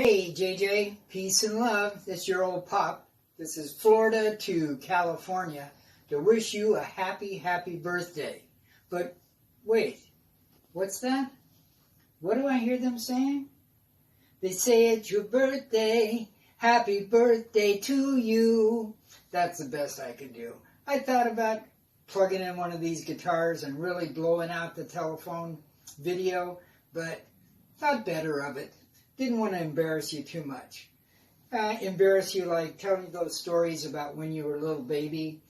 Hey, JJ, peace and love. This is your old pop. This is Florida to California to wish you a happy, happy birthday. But wait, what's that? What do I hear them saying? They say it's your birthday. Happy birthday to you. That's the best I could do. I thought about plugging in one of these guitars and really blowing out the telephone video, but thought better of it. Didn't want to embarrass you too much. Embarrass you like telling those stories about when you were a little baby,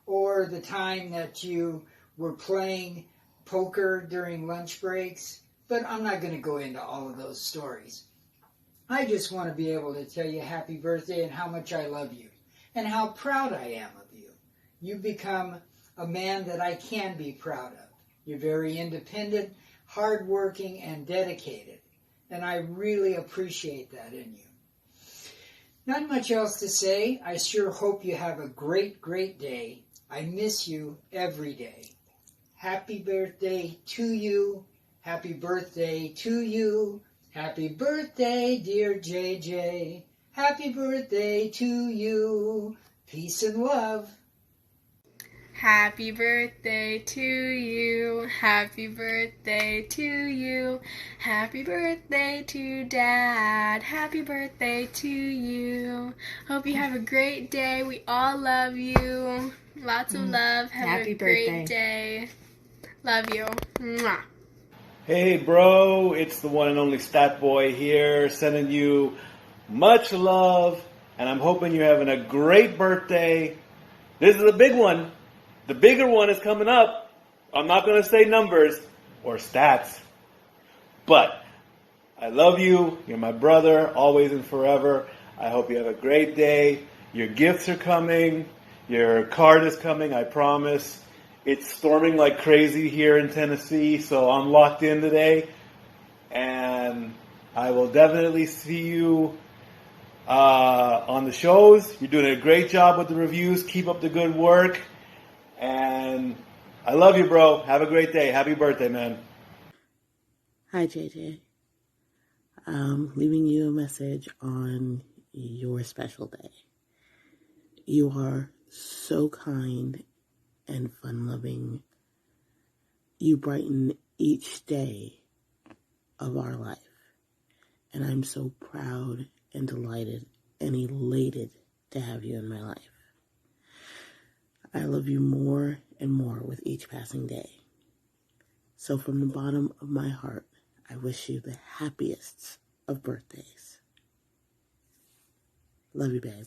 or the time that you were playing poker during lunch breaks. But I'm not going to go into all of those stories. I just want to be able to tell you happy birthday and how much I love you and how proud I am of you. You've become a man that I can be proud of. You're very independent, hardworking, and dedicated. And I really appreciate that in you. Not much else to say. I sure hope you have a great, great day. I miss you every day. Happy birthday to you. Happy birthday to you. Happy birthday, dear JJ. Happy birthday to you. Peace and love. Happy birthday to you, happy birthday to you, happy birthday to Dad, happy birthday to you. Hope you have a great day. We all love you. Lots of love. Have Happy a great birthday. day. Love you. Mwah. Hey bro, it's the one and only Stat Boy here, sending you much love, and I'm hoping you're having a great birthday. This is a big one. The bigger one is coming up. I'm not going to say numbers or stats, but I love you. You're my brother, always and forever. I hope you have a great day. Your gifts are coming. Your card is coming, I promise. It's storming like crazy here in Tennessee, so I'm locked in today. And I will definitely see you on the shows. You're doing a great job with the reviews. Keep up the good work. And I love you, bro. Have a great day. Happy birthday, man. Hi, JJ. Leaving you a message on your special day. You are so kind and fun-loving. You brighten each day of our life. And I'm so proud and delighted and elated to have you in my life. I love you more and more with each passing day. So from the bottom of my heart, I wish you the happiest of birthdays. Love you, babe.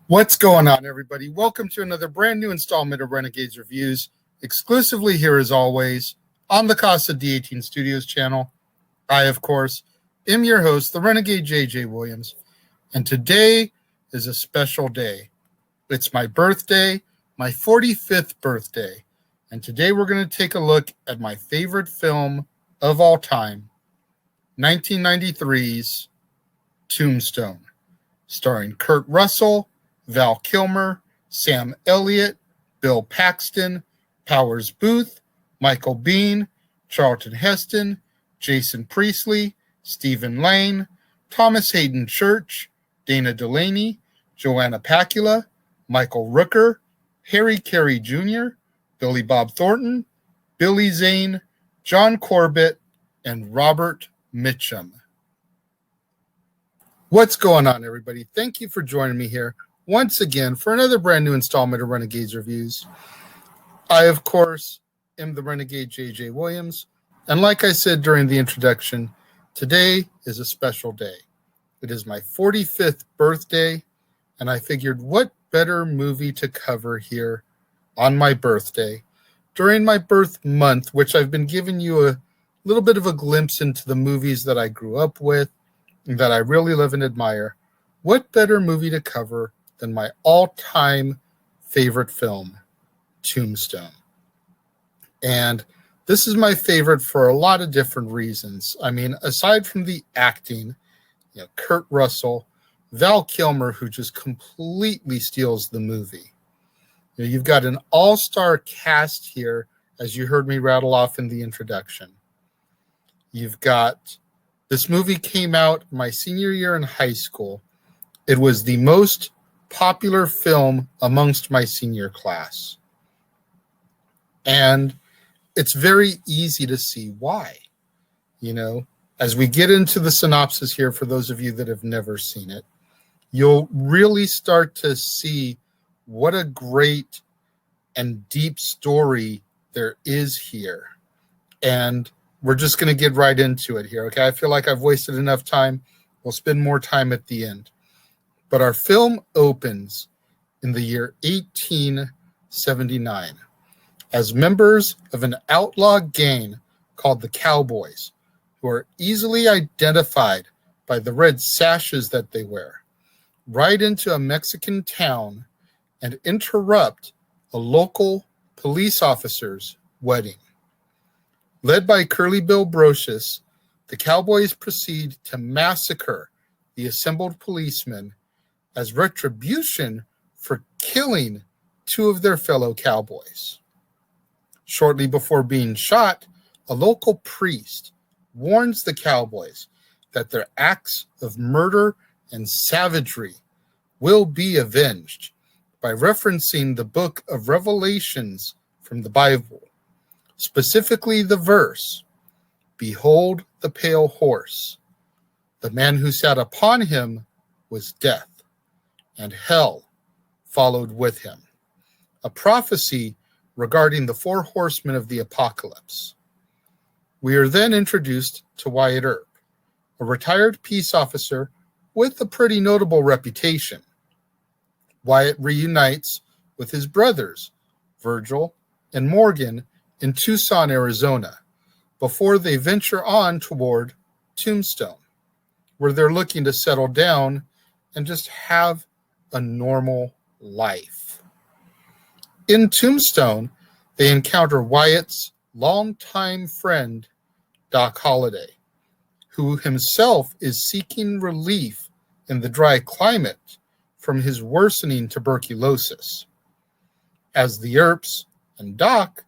What's going on, everybody? Welcome to another brand new installment of Renegades Reviews, exclusively here as always on the Casa D18 Studios channel. I, of course, am your host, the Renegade JJ Williams, and today is a special day. It's my birthday, my 45th birthday, and today we're going to take a look at my favorite film of all time, 1993's Tombstone, starring Kurt Russell, Val Kilmer, Sam Elliott, Bill Paxton, Powers Booth, Michael Biehn, Charlton Heston, Jason Priestley, Stephen Lane, Thomas Hayden Church, Dana Delaney, Joanna Pacula, Michael Rooker, Harry Carey Jr., Billy Bob Thornton, Billy Zane, John Corbett, and Robert Mitchum. What's going on, everybody? Thank you for joining me here once again for another brand new installment of Renegades Reviews. I, of course, am the Renegade JJ Williams, and like I said during the introduction, today is a special day. It is my 45th birthday, and I figured what better movie to cover here on my birthday during my birth month, which I've been giving you a little bit of a glimpse into the movies that I grew up with and that I really love and admire. What better movie to cover than my all-time favorite film, Tombstone? And this is my favorite for a lot of different reasons. I mean, aside from the acting, Kurt Russell, Val Kilmer, who just completely steals the movie. You've got an all-star cast here, as you heard me rattle off in the introduction. You've got This movie came out my senior year in high school. It was the most popular film amongst my senior class. And it's very easy to see why. You know, as we get into the synopsis here, for those of you that have never seen it, you'll really start to see what a great and deep story there is here. And we're just going to get right into it here, okay? I feel like I've wasted enough time. We'll spend more time at the end. But our film opens in the year 1879 as members of an outlaw gang called the Cowboys, who are easily identified by the red sashes that they wear, ride into a Mexican town and interrupt a local police officer's wedding. Led by Curly Bill Brocious, the Cowboys proceed to massacre the assembled policemen as retribution for killing two of their fellow cowboys. Shortly before being shot, a local priest warns the Cowboys that their acts of murder and savagery will be avenged by referencing the book of Revelations from the Bible, specifically the verse, "Behold the pale horse. The man who sat upon him was death, and hell followed with him." A prophecy regarding the four horsemen of the apocalypse. We are then introduced to Wyatt Earp, a retired peace officer with a pretty notable reputation. Wyatt reunites with his brothers, Virgil and Morgan, in Tucson, Arizona, before they venture on toward Tombstone, where they're looking to settle down and just have a normal life. In Tombstone, they encounter Wyatt's longtime friend, Doc Holliday, who himself is seeking relief in the dry climate from his worsening tuberculosis. As the Earps and Doc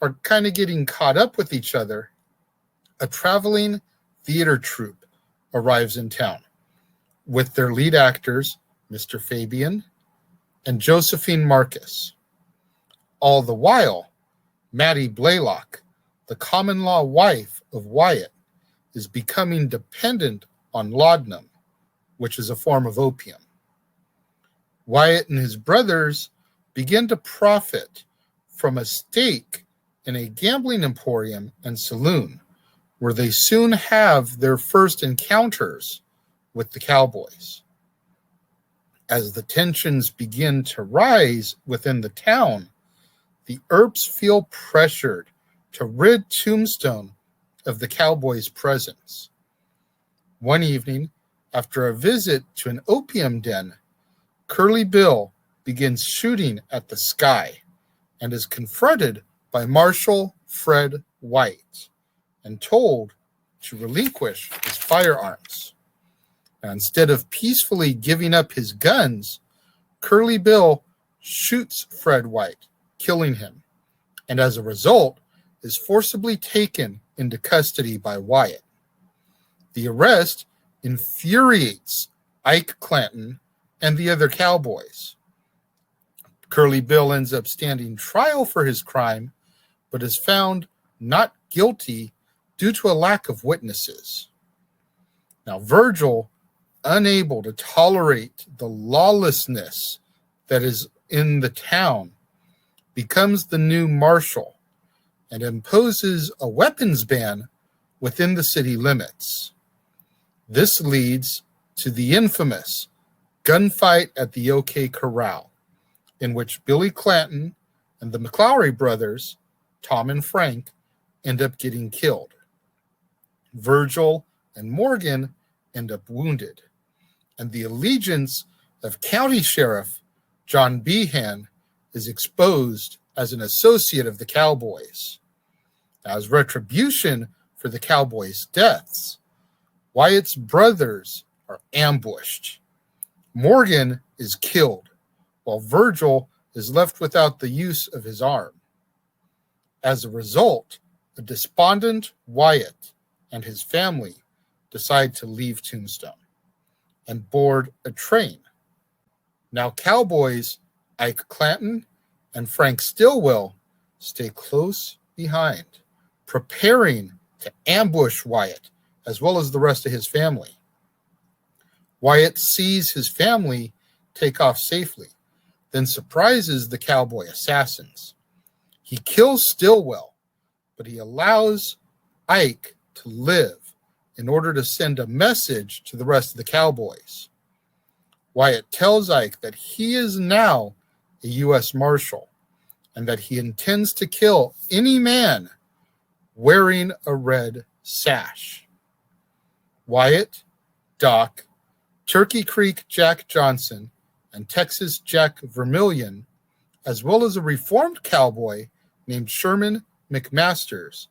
are kind of getting caught up with each other, a traveling theater troupe arrives in town with their lead actors, Mr. Fabian and Josephine Marcus. All the while, Mattie Blaylock, the common-law wife of Wyatt, is becoming dependent on laudanum, which is a form of opium. Wyatt and his brothers begin to profit from a stake in a gambling emporium and saloon, where they soon have their first encounters with the Cowboys. As the tensions begin to rise within the town, the Earps feel pressured to rid Tombstone of the Cowboys' presence. One evening, after a visit to an opium den, Curly Bill begins shooting at the sky and is confronted by Marshal Fred White and told to relinquish his firearms. Now, instead of peacefully giving up his guns, Curly Bill shoots Fred White, killing him, and as a result is forcibly taken into custody by Wyatt. The arrest infuriates Ike Clanton and the other Cowboys. Curly Bill ends up standing trial for his crime, but is found not guilty due to a lack of witnesses. Now, Virgil, unable to tolerate the lawlessness that is in the town, becomes the new marshal and imposes a weapons ban within the city limits. This leads to the infamous gunfight at the OK Corral, in which Billy Clanton and the McLaury brothers, Tom and Frank, end up getting killed. Virgil and Morgan end up wounded, and the allegiance of County Sheriff John Behan is exposed as an associate of the Cowboys. As retribution for the Cowboys' deaths, Wyatt's brothers are ambushed. Morgan is killed, while Virgil is left without the use of his arm. As a result, a despondent Wyatt and his family decide to leave Tombstone and board a train. Now cowboys Ike Clanton and Frank Stillwell stay close behind, preparing to ambush Wyatt as well as the rest of his family. Wyatt sees his family take off safely, then surprises the cowboy assassins. He kills Stillwell, but he allows Ike to live in order to send a message to the rest of the cowboys. Wyatt tells Ike that he is now a U.S. Marshal and that he intends to kill any man wearing a red sash. Wyatt, Doc, Turkey Creek Jack Johnson, and Texas Jack Vermillion, as well as a reformed cowboy named Sherman McMasters,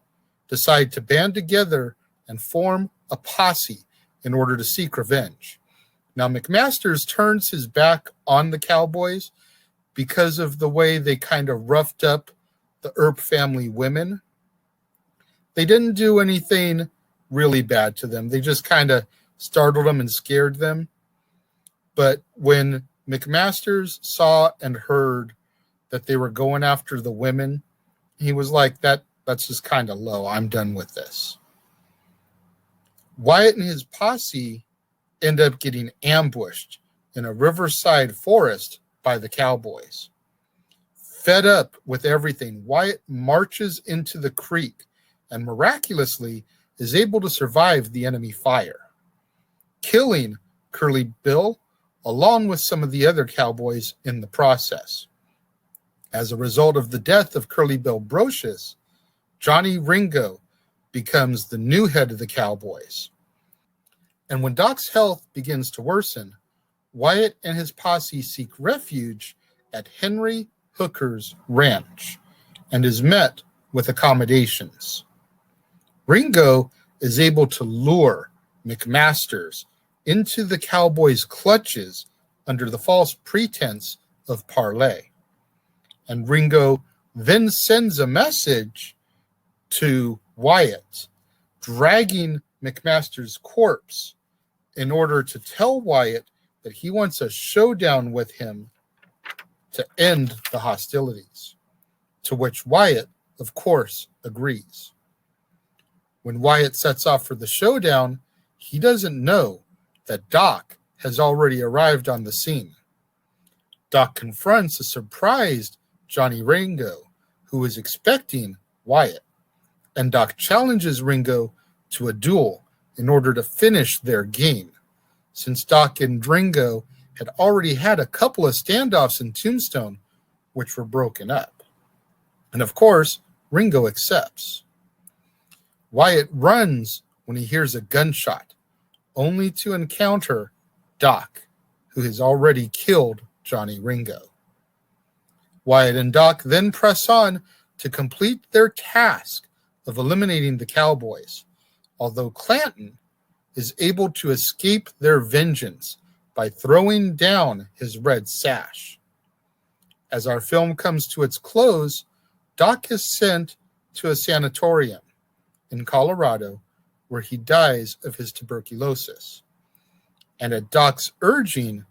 decide to band together and form a posse in order to seek revenge. Now, McMasters turns his back on the cowboys because of the way they kind of roughed up the Earp family women. They didn't do anything really bad to them. They just kind of startled them and scared them. But when McMasters saw and heard that they were going after the women, he was like, that's just kind of low. I'm done with this. Wyatt and his posse end up getting ambushed in a riverside forest by the cowboys. Fed up with everything, Wyatt marches into the creek and miraculously is able to survive the enemy fire, killing Curly Bill along with some of the other cowboys in the process. As a result of the death of Curly Bill Brocious, Johnny Ringo becomes the new head of the cowboys. And when Doc's health begins to worsen, Wyatt and his posse seek refuge at Henry Hooker's ranch and is met with accommodations. Ringo is able to lure McMasters into the cowboys' clutches under the false pretense of parley. And Ringo then sends a message to Wyatt, dragging McMasters' corpse in order to tell Wyatt that he wants a showdown with him to end the hostilities, to which Wyatt, of course, agrees. When Wyatt sets off for the showdown, he doesn't know that Doc has already arrived on the scene. Doc confronts a surprised Johnny Ringo, who is expecting Wyatt, and Doc challenges Ringo to a duel in order to finish their game, since Doc and Ringo had already had a couple of standoffs in Tombstone, which were broken up. And of course, Ringo accepts. Wyatt runs when he hears a gunshot, only to encounter Doc, who has already killed Johnny Ringo. Wyatt and Doc then press on to complete their task of eliminating the cowboys, although Clanton is able to escape their vengeance by throwing down his red sash. As our film comes to its close, Doc is sent to a sanatorium in Colorado where he dies of his tuberculosis. And at Doc's urging,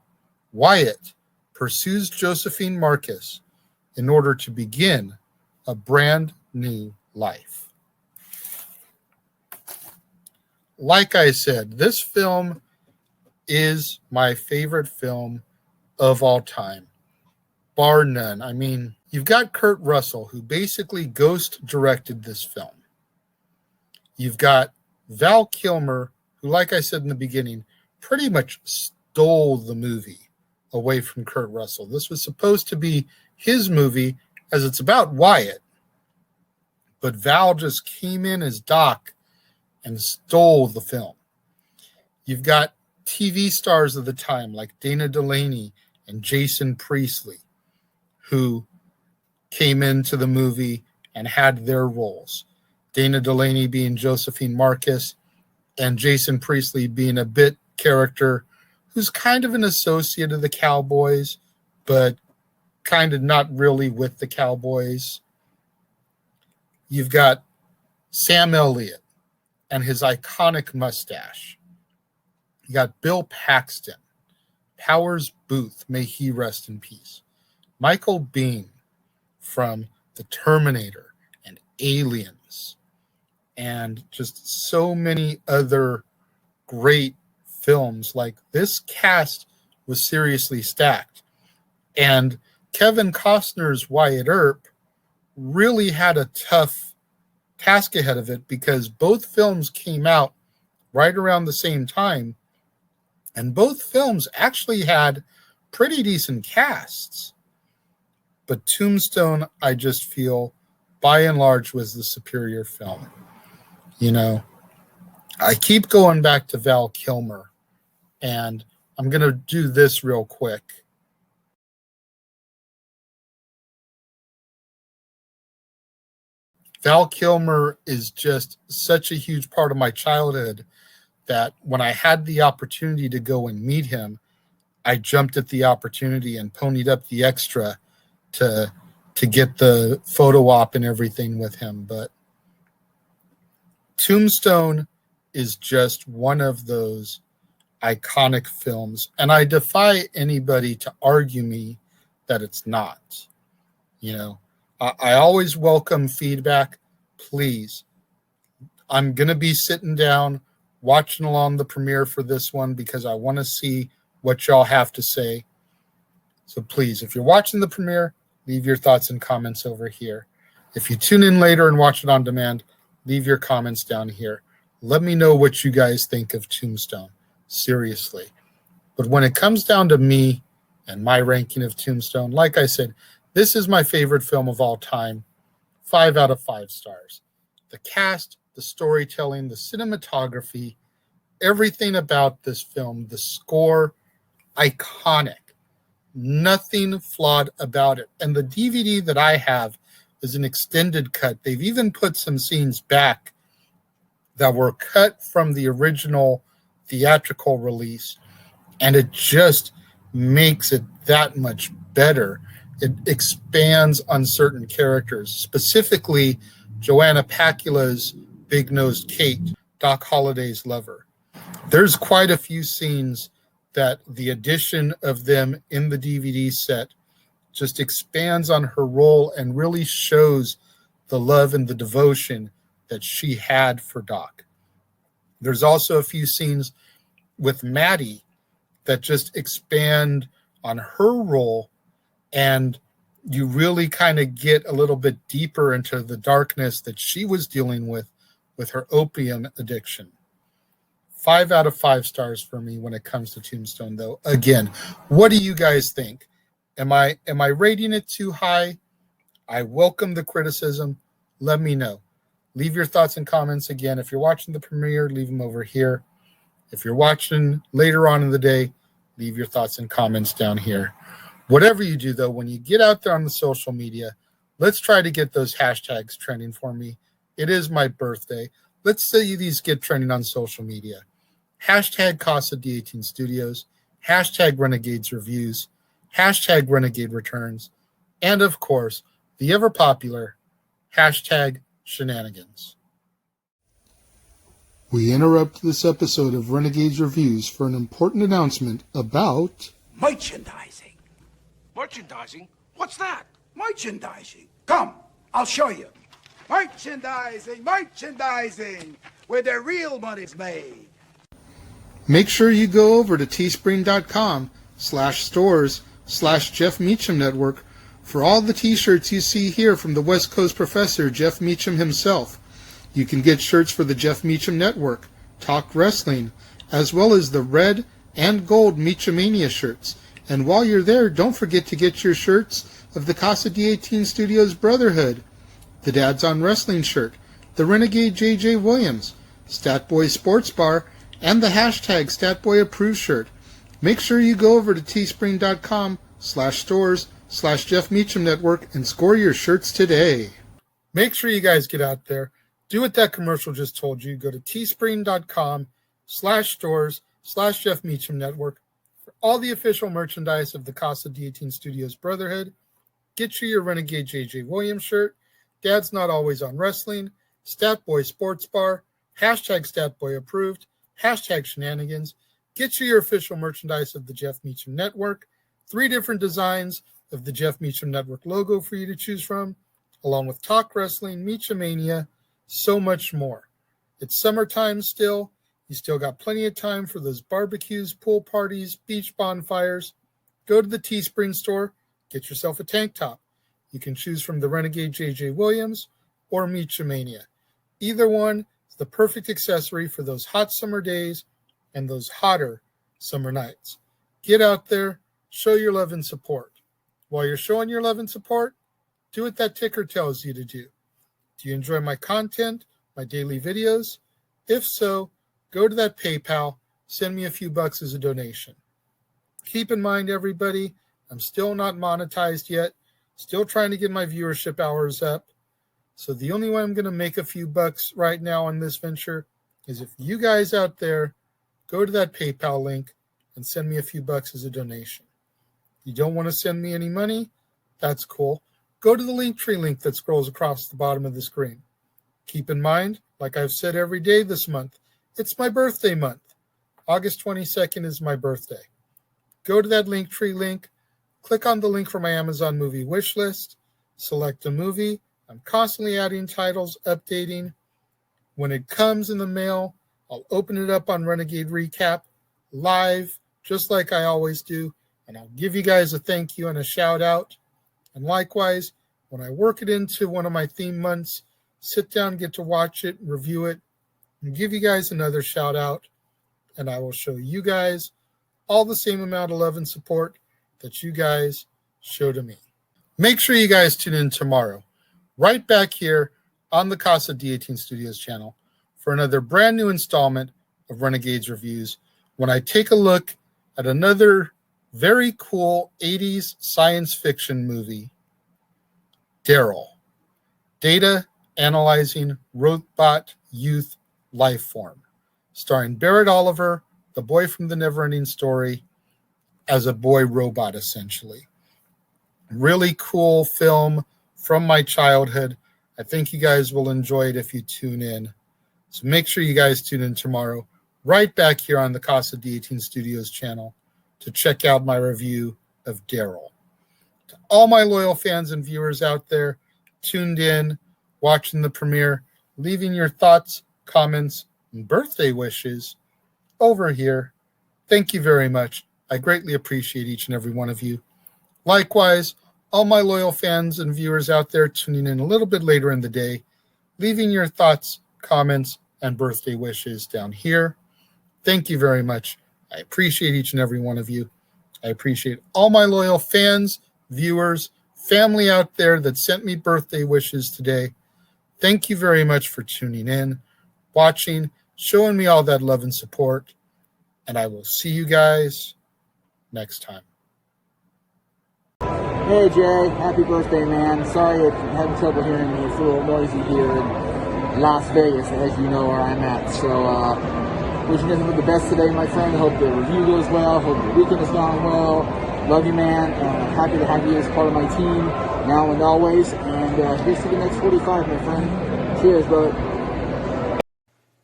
Wyatt pursues Josephine Marcus in order to begin a brand new life. Like I said, this film is my favorite film of all time, bar none. I mean, you've got Kurt Russell, who basically ghost directed this film. You've got Val Kilmer, who, like I said in the beginning, pretty much stole the movie away from Kurt Russell. This was supposed to be his movie, as it's about Wyatt, but Val just came in as Doc and stole the film. You've got TV stars of the time like Dana Delaney and Jason Priestley, who came into the movie and had their roles. Dana Delaney being Josephine Marcus, and Jason Priestley being a bit character who's kind of an associate of the Cowboys, but kind of not really with the Cowboys. You've got Sam Elliott and his iconic mustache. You got Bill Paxton, Powers Booth, may he rest in peace. Michael Biehn from The Terminator and Aliens, and just so many other great films. Like, this cast was seriously stacked. And Kevin Costner's Wyatt Earp really had a tough task ahead of it because both films came out right around the same time, and both films actually had pretty decent casts. But Tombstone, I just feel, by and large, was the superior film. You know, I keep going back to Val Kilmer, and I'm going to do this real quick. Val Kilmer is just such a huge part of my childhood that when I had the opportunity to go and meet him, I jumped at the opportunity and ponied up the extra to get the photo op and everything with him. But Tombstone is just one of those iconic films, and I defy anybody to argue me that it's not. You know, I always welcome feedback. Please, I'm going to be sitting down watching along the premiere for this one because I want to see what y'all have to say. So please, if you're watching the premiere, leave your thoughts and comments over here. If you tune in later and watch it on demand, leave your comments down here. Let me know what you guys think of Tombstone. Seriously. But when it comes down to me and my ranking of Tombstone, like I said, this is my favorite film of all time. 5 out of 5 stars. The cast, the storytelling, the cinematography, everything about this film, the score, iconic. Nothing flawed about it. And the DVD that I have is an extended cut. They've even put some scenes back that were cut from the original theatrical release, and it just makes it that much better. It expands on certain characters, specifically Joanna Pacula's big-nosed Kate, Doc Holliday's lover. There's quite a few scenes that the addition of them in the DVD set just expands on her role and really shows the love and the devotion that she had for Doc. There's also a few scenes with Maddie that just expand on her role, and you really kind of get a little bit deeper into the darkness that she was dealing with her opium addiction. 5 out of 5 stars for me when it comes to Tombstone, though. Again, what do you guys think? Am I rating it too high? I welcome the criticism. Let me know. Leave your thoughts and comments. Again, if you're watching the premiere, leave them over here. If you're watching later on in the day, leave your thoughts and comments down here. Whatever you do, though, when you get out there on the social media, let's try to get those hashtags trending for me. It is my birthday. Let's see these get trending on social media. Hashtag Casa D18 Studios, hashtag Renegades Reviews, hashtag Renegade Returns, and of course, the ever popular hashtag Shenanigans. We interrupt this episode of Renegades Reviews for an important announcement about merchandising. Merchandising? What's that? Merchandising. Come, I'll show you. Merchandising, where the real money's made. Make sure you go over to teespring.com/stores/Jeff Meacham Network for all the t-shirts you see here from the West Coast professor, Jeff Meacham himself. You can get shirts for the Jeff Meacham Network, Talk Wrestling, as well as the red and gold Meachamania shirts. And while you're there, don't forget to get your shirts of the Casa D18 Studios Brotherhood, the Dads on Wrestling shirt, the Renegade JJ Williams, Statboy Sports Bar, and the hashtag Statboy Approved shirt. Make sure you go over to teespring.com/stores/Jeff Meacham Network and score your shirts today. Make sure you guys get out there. Do what that commercial just told you. Go to teespring.com/stores/Jeff Meacham Network for all the official merchandise of the Casa D18 Studios Brotherhood. Get you your Renegade JJ Williams shirt, Dad's Not Always on Wrestling, Statboy Sports Bar, hashtag Statboy Approved, hashtag Shenanigans. Get you your official merchandise of the Jeff Meacham Network. 3 different designs of the Jeff Meacham Network logo for you to choose from, along with Talk Wrestling, Meachamania, so much more. It's summertime still. You still got plenty of time for those barbecues, pool parties, beach bonfires. Go to the Teespring store, get yourself a tank top. You can choose from the Renegade J.J. Williams or Meachamania. Either one is the perfect accessory for those hot summer days and those hotter summer nights. Get out there, show your love and support. While you're showing your love and support, do what that ticker tells you to do. Do you enjoy my content, my daily videos? If so, go to that PayPal, send me a few bucks as a donation. Keep in mind, everybody, I'm still not monetized yet, still trying to get my viewership hours up. So the only way I'm going to make a few bucks right now on this venture is if you guys out there go to that PayPal link and send me a few bucks as a donation. If you don't want to send me any money, that's cool. Go to the Linktree link that scrolls across the bottom of the screen. Keep in mind, like I've said every day this month, it's my birthday month. August 22nd is my birthday. Go to that Linktree link, click on the link for my Amazon movie wish list, select a movie. I'm constantly adding titles, updating. When it comes in the mail, I'll open it up on Renegade Recap live, just like I always do, and I'll give you guys a thank you and a shout out. And likewise, when I work it into one of my theme months, sit down, get to watch it, review it, and give you guys another shout out. And I will show you guys all the same amount of love and support that you guys show to me. Make sure you guys tune in tomorrow, right back here on the Casa D18 Studios channel for another brand new installment of Renegades Reviews when I take a look at another very cool 80s science fiction movie, Daryl, Data Analyzing Robot Youth Life Form, starring Barrett Oliver, the boy from the Neverending Story, as a boy robot, essentially. Really cool film from my childhood. I think you guys will enjoy it if you tune in. So make sure you guys tune in tomorrow, right back here on the Casa D18 Studios channel, to check out my review of Daryl. To all my loyal fans and viewers out there tuned in, watching the premiere, leaving your thoughts, comments, and birthday wishes over here, thank you very much. I greatly appreciate each and every one of you. Likewise, all my loyal fans and viewers out there tuning in a little bit later in the day, leaving your thoughts, comments, and birthday wishes down here. Thank you very much. I appreciate each and every one of you. I appreciate all my loyal fans, viewers, family out there that sent me birthday wishes today. Thank you very much for tuning in, watching, showing me all that love and support. And I will see you guys next time. Hey Jay, happy birthday, man. Sorry if you're having trouble hearing me. It's a little noisy here in Las Vegas, as you know where I'm at. So, wishing you nothing but the best today, my friend. I hope the review goes well. Hope the weekend has gone well. Love you, man. Happy to have you as part of my team, now and always. And here's to the next 45, my friend. Cheers, brother.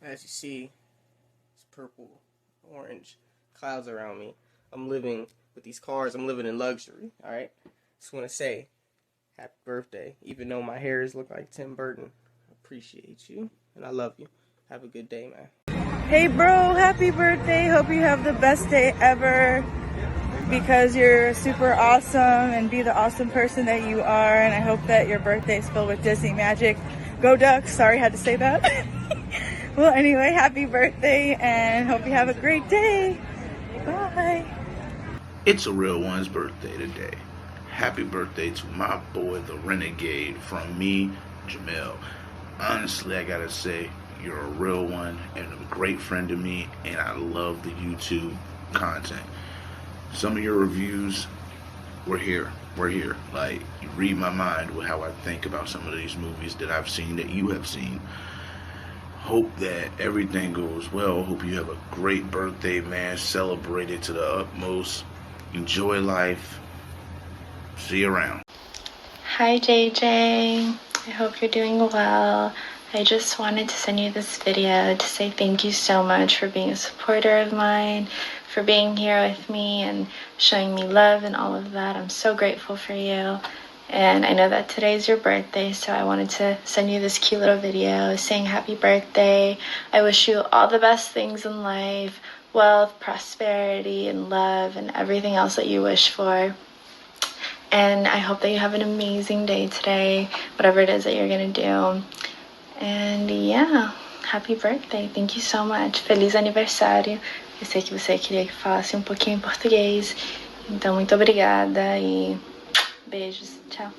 As you see, it's purple, orange clouds around me. I'm living with these cars. I'm living in luxury, all right? Just want to say happy birthday, even though my hairs look like Tim Burton. I appreciate you, and I love you. Have a good day, man. Hey bro, happy birthday. Hope you have the best day ever because you're super awesome and be the awesome person that you are. And I hope that your birthday is filled with Disney magic. Go Ducks. Sorry, I had to say that. Well, anyway, happy birthday and hope you have a great day. Bye. It's a real one's birthday today. Happy birthday to my boy, the Renegade, from me, Jamel. Honestly, I gotta say, you're a real one and a great friend to me, and I love the YouTube content. Some of your reviews, we're here. Like, you read my mind with how I think about some of these movies that I've seen, that you have seen. Hope that everything goes well. Hope you have a great birthday, man. Celebrate it to the utmost. Enjoy life. See you around. Hi JJ, I hope you're doing well. I I just wanted to send you this video to say thank you so much for being a supporter of mine, for being here with me and showing me love and all of that. I'm so grateful for you. And I know that today's your birthday, so I wanted to send you this cute little video saying happy birthday. I wish you all the best things in life, wealth, prosperity, and love, and everything else that you wish for. And I hope that you have an amazing day today, whatever it is that you're gonna do. And yeah, happy birthday. Thank you so much. Feliz aniversário. Eu sei que você queria que falasse um pouquinho em português. Então, muito obrigada e beijos. Tchau.